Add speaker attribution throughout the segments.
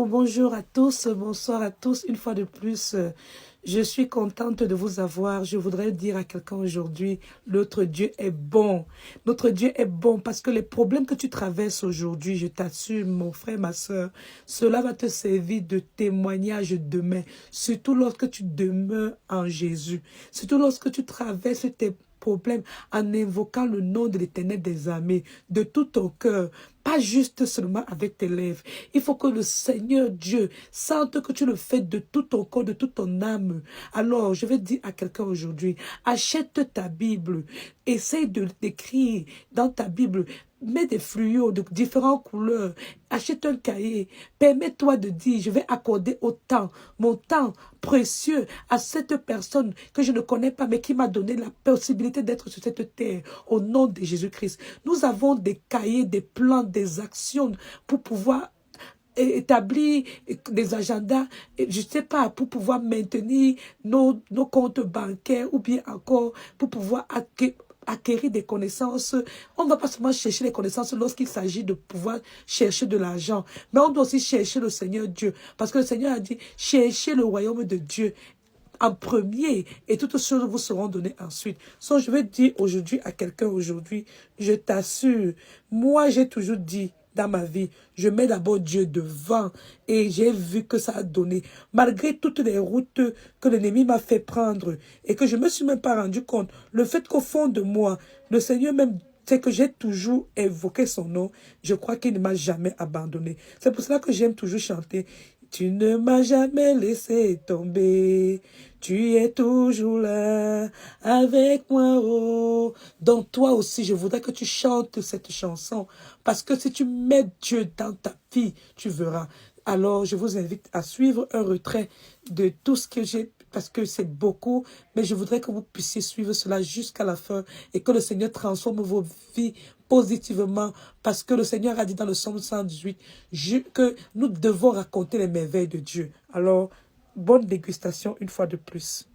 Speaker 1: bonjour à tous, bonsoir à tous. Une fois de plus, je suis contente de vous avoir. Je voudrais dire à quelqu'un aujourd'hui, notre Dieu est bon. Notre Dieu est bon parce que les problèmes que tu traverses aujourd'hui, je t'assure, mon frère, ma soeur, cela va te servir de témoignage demain. Surtout lorsque tu demeures en Jésus. Surtout lorsque tu traverses tes problèmes en invoquant le nom de l'Éternel des armées de tout ton cœur. Pas juste seulement avec tes lèvres. Il faut que le Seigneur Dieu sente que tu le fais de tout ton corps, de toute ton âme. Alors, je vais dire à quelqu'un aujourd'hui, achète ta Bible. Essaye d'écrire dans ta Bible. Mets des fluos de différentes couleurs. Achète un cahier. Permets-toi de dire, je vais accorder mon temps précieux à cette personne que je ne connais pas, mais qui m'a donné la possibilité d'être sur cette terre au nom de Jésus-Christ. Nous avons des cahiers, des plans, des actions pour pouvoir établir des agendas, je ne sais pas, pour pouvoir maintenir nos comptes bancaires ou bien encore pour pouvoir acquérir des connaissances. On ne va pas seulement chercher les connaissances lorsqu'il s'agit de pouvoir chercher de l'argent, mais on doit aussi chercher le Seigneur Dieu. Parce que le Seigneur a dit, cherchez le royaume de Dieu en premier et toutes choses vous seront données ensuite. So, je vais dire aujourd'hui à quelqu'un aujourd'hui, je t'assure, moi j'ai toujours dit dans ma vie, je mets d'abord Dieu devant et j'ai vu que ça a donné. Malgré toutes les routes que l'ennemi m'a fait prendre et que je ne me suis même pas rendu compte, le fait qu'au fond de moi, le Seigneur même, c'est que j'ai toujours évoqué son nom, je crois qu'il ne m'a jamais abandonné. C'est pour cela que j'aime toujours chanter. Tu ne m'as jamais laissé tomber, tu es toujours là avec moi. Oh. Donc toi aussi, je voudrais que tu chantes cette chanson, parce que si tu mets Dieu dans ta vie, tu verras. Alors, je vous invite à suivre un retrait de tout ce que j'ai, parce que c'est beaucoup, mais je voudrais que vous puissiez suivre cela jusqu'à la fin et que le Seigneur transforme vos vies positivement, parce que le Seigneur a dit dans le Psaume 118 que nous devons raconter les merveilles de Dieu. Alors, bonne dégustation une fois de plus.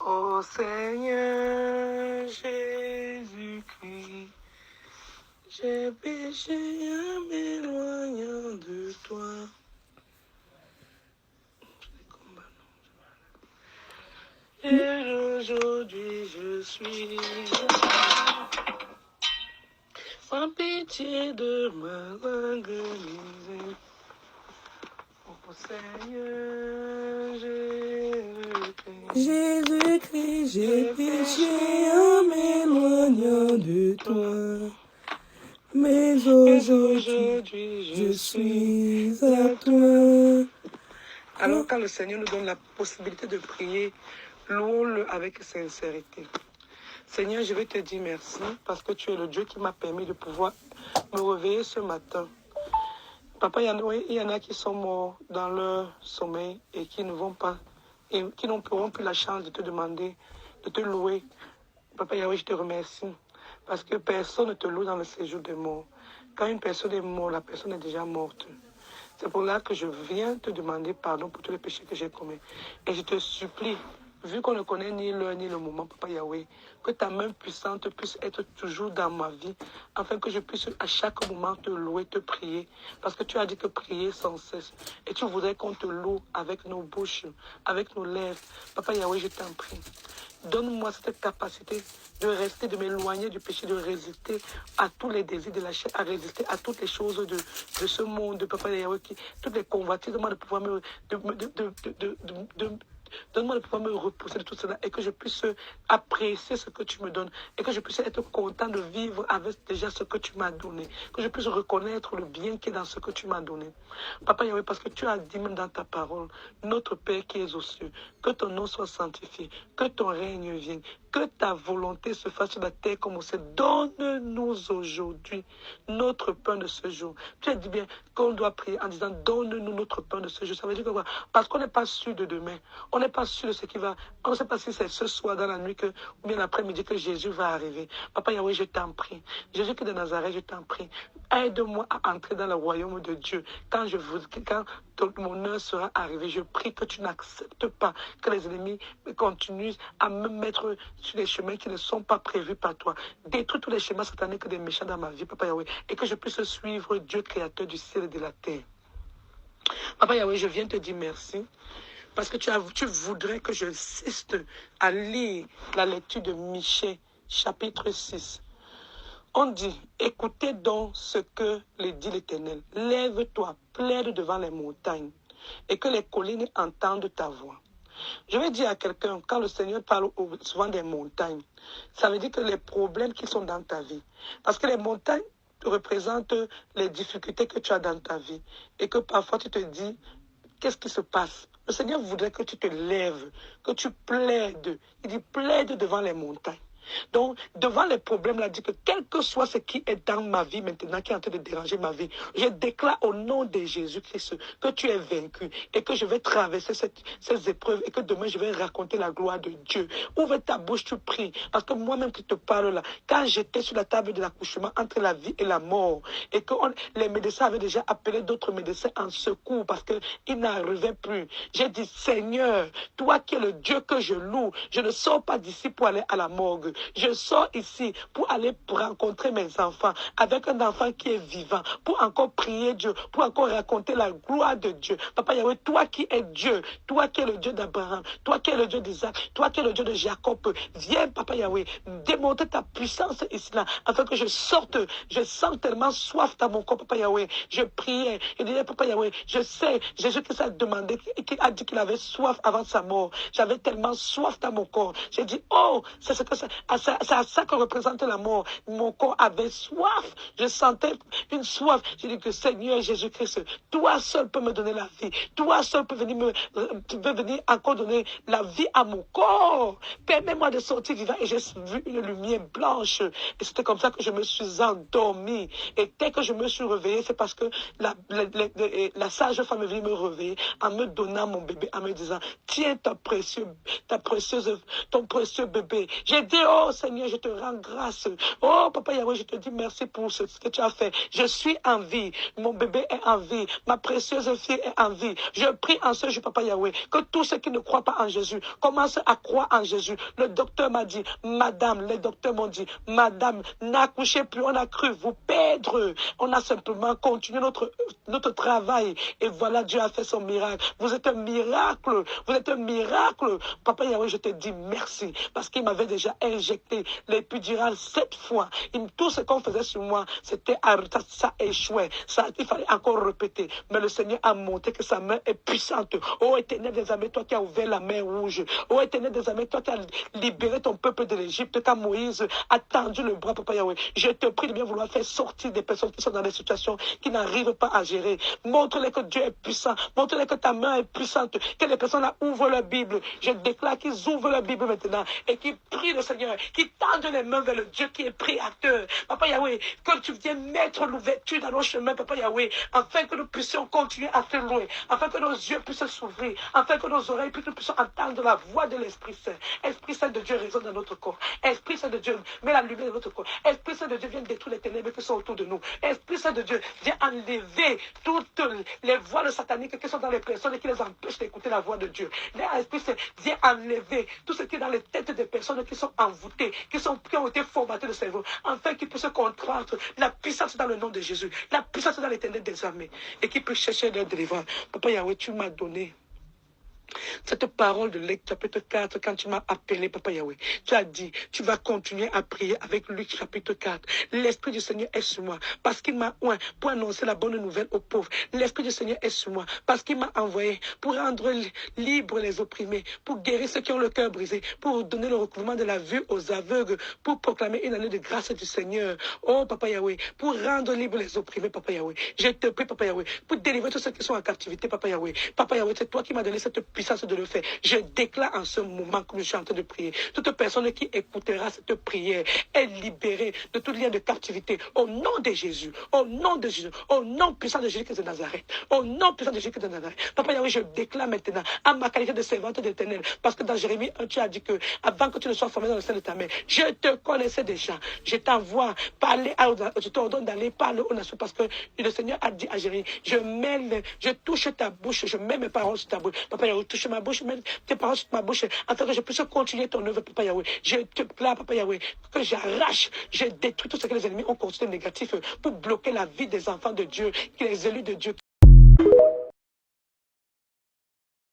Speaker 1: Ô Seigneur Jésus-Christ, j'ai péché en m'éloignant de toi. Et aujourd'hui je suis sans pitié de ma langue misère. Ô Seigneur Jésus-Christ, j'ai péché en m'éloignant de toi. Mais aujourd'hui je suis à toi. Alors quand le Seigneur nous donne la possibilité de prier, louons-le avec sincérité. Seigneur, je vais te dire merci parce que tu es le Dieu qui m'a permis de pouvoir me réveiller ce matin. Papa, il y en a qui sont morts dans leur sommeil et qui ne vont pas, et qui n'auront plus la chance de te demander, de te louer. Papa Yahweh, je te remercie parce que personne ne te loue dans le séjour des morts. Quand une personne est morte, la personne est déjà morte. C'est pour là que je viens te demander pardon pour tous les péchés que j'ai commis. Et je te supplie, vu qu'on ne connaît ni l'heure ni le moment, Papa Yahweh, que ta main puissante puisse être toujours dans ma vie, afin que je puisse à chaque moment te louer, te prier. Parce que tu as dit que prier sans cesse. Et tu voudrais qu'on te loue avec nos bouches, avec nos lèvres. Papa Yahweh, je t'en prie. Donne-moi cette capacité de rester, de m'éloigner du péché, de résister à tous les désirs de la chair, à résister à toutes les choses de ce monde, de Papa Yahweh, toutes les convoitises, de pouvoir donne-moi de pouvoir me repousser de tout cela et que je puisse apprécier ce que tu me donnes et que je puisse être content de vivre avec déjà ce que tu m'as donné, que je puisse reconnaître le bien qui est dans ce que tu m'as donné. Papa Yahweh, parce que tu as dit même dans ta parole, notre Père qui es aux cieux, que ton nom soit sanctifié, que ton règne vienne, que ta volonté se fasse sur la terre comme au ciel. Donne-nous aujourd'hui notre pain de ce jour. Tu as dit bien qu'on doit prier en disant donne-nous notre pain de ce jour. Ça veut dire que quoi? Parce qu'on n'est pas sûr de demain. On n'est pas sûr de ce qui va. On ne sait pas si c'est ce soir dans la nuit ou bien l'après-midi que Jésus va arriver. Papa Yahweh, je t'en prie. Jésus qui est de Nazareth, je t'en prie. Aide-moi à entrer dans le royaume de Dieu. Quand mon heure sera arrivée, je prie que tu n'acceptes pas que les ennemis continuent à me mettre sur les chemins qui ne sont pas prévus par toi. Détruis tous les chemins sataniques des méchants dans ma vie, Papa Yahweh, et que je puisse suivre Dieu créateur du ciel et de la terre. Papa Yahweh, je viens te dire merci. Parce que tu voudrais que j'insiste à lire la lecture de Michée, chapitre 6. On dit, écoutez donc ce que le dit l'Éternel. Lève-toi, plaide devant les montagnes, et que les collines entendent ta voix. Je vais dire à quelqu'un, quand le Seigneur parle souvent des montagnes, ça veut dire que les problèmes qui sont dans ta vie. Parce que les montagnes représentent les difficultés que tu as dans ta vie. Et que parfois tu te dis, qu'est-ce qui se passe? Le Seigneur voudrait que tu te lèves, que tu plaides. Il dit, plaide devant les montagnes. Donc, devant les problèmes, il a dit que quel que soit ce qui est dans ma vie maintenant, qui est en train de déranger ma vie, je déclare au nom de Jésus-Christ que tu es vaincu et que je vais traverser ces épreuves et que demain je vais raconter la gloire de Dieu. Ouvre ta bouche, tu pries. Parce que moi-même qui te parle là, quand j'étais sur la table de l'accouchement entre la vie et la mort, et que les médecins avaient déjà appelé d'autres médecins en secours parce qu'ils n'arrivaient plus, j'ai dit, Seigneur, toi qui es le Dieu que je loue, je ne sors pas d'ici pour aller à la morgue. Je sors ici pour aller rencontrer mes enfants, avec un enfant qui est vivant, pour encore prier Dieu, pour encore raconter la gloire de Dieu. Papa Yahweh, toi qui es Dieu, toi qui es le Dieu d'Abraham, toi qui es le Dieu d'Isaac, toi qui es le Dieu de Jacob, viens, Papa Yahweh, démontrer ta puissance ici là, afin que je sorte. Je sens tellement soif dans mon corps, Papa Yahweh. Je priais, je disais, Papa Yahweh, je sais, Jésus qui s'est demandé, qui a dit qu'il avait soif avant sa mort. J'avais tellement soif dans mon corps. J'ai dit, oh, c'est ce que c'est. C'est à ça que représente la mort. Mon corps avait soif. Je sentais une soif. J'ai dit que Seigneur Jésus-Christ, toi seul peux me donner la vie. Toi seul peux venir encore donner la vie à mon corps. Permets-moi de sortir vivant. Et j'ai vu une lumière blanche. Et c'était comme ça que je me suis endormie. Et dès que je me suis réveillée, c'est parce que la sage femme est venue me réveiller en me donnant mon bébé, en me disant, tiens ton précieux bébé. J'ai dit, oh Seigneur, je te rends grâce. Oh Papa Yahweh, je te dis merci pour ce que tu as fait. Je suis en vie. Mon bébé est en vie. Ma précieuse fille est en vie. Je prie en ce jour, Papa Yahweh, que tous ceux qui ne croient pas en Jésus commencent à croire en Jésus. Le docteur m'a dit, madame, les docteurs m'ont dit, madame, n'accouchez plus, on a cru vous perdre. On a simplement continué notre travail. Et voilà, Dieu a fait son miracle. Vous êtes un miracle. Vous êtes un miracle. Papa Yahweh, je te dis merci. Parce qu'il m'avait déjà injecté l'épidural 7 fois. Tout ce qu'on faisait sur moi, ça échouait. Il fallait encore répéter. Mais le Seigneur a montré que sa main est puissante. Oh Éternel des armées, toi qui as ouvert la mer rouge. Oh Éternel des armées, toi qui as libéré ton peuple de l'Égypte, quand Moïse a tendu le bras, Papa Yahweh. Je te prie de bien vouloir faire sortir des personnes qui sont dans des situations qui n'arrivent pas à gérer. Montre-les que Dieu est puissant. Montre-les que ta main est puissante. Que les personnes là ouvrent leur Bible. Je déclare qu'ils ouvrent leur Bible maintenant et qu'ils prient le Seigneur, qu'ils tendent les mains vers le Dieu qui est créateur. Papa Yahweh, que tu viennes mettre l'ouverture dans nos chemins, Papa Yahweh, afin que nous puissions continuer à te louer, afin que nos yeux puissent s'ouvrir, afin que nos oreilles puissent entendre la voix de l'Esprit Saint. Esprit Saint de Dieu résonne dans notre corps. Esprit Saint de Dieu met la lumière dans notre corps. Esprit Saint de Dieu vient détruire les ténèbres qui sont autour de nous. Esprit Saint de Dieu vient enlever toutes les voiles sataniques qui sont dans les personnes et qui les empêchent d'écouter la voix de Dieu. L'Esprit Saint vient enlever tout ce qui est dans les têtes des personnes qui sont envoûtées, qui ont été formatées de cerveau, afin qu'ils puissent combattre la puissance dans le nom de Jésus, la puissance dans l'Éternel des armées, et qu'ils puissent chercher leur délivrance. Papa Yahweh, tu m'as donné cette parole de Luc chapitre 4, quand tu m'as appelé, Papa Yahweh, tu as dit, tu vas continuer à prier avec Luc chapitre 4. L'Esprit du Seigneur est sur moi, parce qu'il m'a oint pour annoncer la bonne nouvelle aux pauvres. L'Esprit du Seigneur est sur moi, parce qu'il m'a envoyé pour rendre libres les opprimés, pour guérir ceux qui ont le cœur brisé, pour donner le recouvrement de la vue aux aveugles, pour proclamer une année de grâce du Seigneur. Oh, Papa Yahweh, pour rendre libres les opprimés, Papa Yahweh. Je te prie, Papa Yahweh, pour délivrer tous ceux qui sont en captivité, Papa Yahweh. Papa Yahweh, c'est toi qui m'as donné cette puissance de le faire. Je déclare en ce moment, comme je suis en train de prier, toute personne qui écoutera cette prière est libérée de tout lien de captivité. Au nom de Jésus, au nom de Jésus, au nom puissant de Jésus-Christ de Nazareth, au nom puissant de Jésus-Christ de Nazareth. Papa Yahweh, je déclare maintenant, à ma qualité de servante d'Éternel, parce que dans Jérémie 1, tu as dit que, avant que tu ne sois formé dans le sein de ta mère, je te connaissais déjà. Je t'envoie parler, je t'ordonne d'aller parler aux nations, parce que le Seigneur a dit à Jérémie, je touche ta bouche, je mets mes paroles sur ta bouche. Papa Yahweh, touche ma bouche, mets tes paroles sur ma bouche, afin que je puisse continuer ton œuvre, Papa Yahweh. Je te plains, Papa Yahweh, que j'arrache, je détruis tout ce que les ennemis ont construit de négatif pour bloquer la vie des enfants de Dieu, les élus de Dieu.